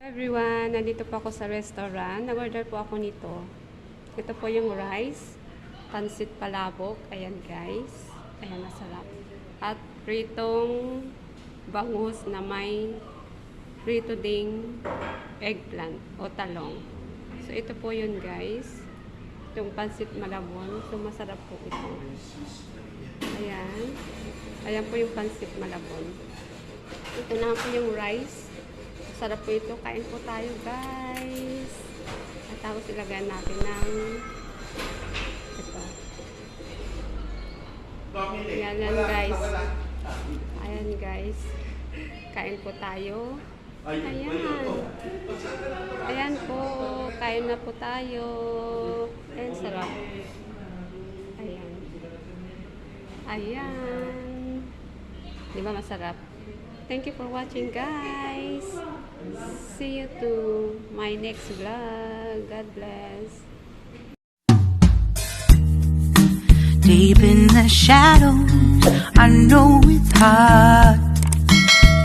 Everyone, nandito po ako sa restaurant. Nag-order po ako nito. Ito po yung rice, pansit palabok. Ayan guys. Ayan, masarap. At pritong bangus na may prito ding eggplant o talong. So ito po yun guys. Itong pansit malabon. So masarap po ito. Ayan. Ayan po yung pansit malabon. Ito na po yung rice. Sarap po ito. Kain po tayo, guys. At tapos ilagyan natin ng ito. Ayan lang, guys. Ayan, guys. Kain po tayo. Ayan. Ayan po. Kain na po tayo. Ayan, sarap. Ayan. Ayan. Di ba masarap? Thank you for watching, guys. See you to my next vlog. God bless. Deep in the shadows, I know it's hard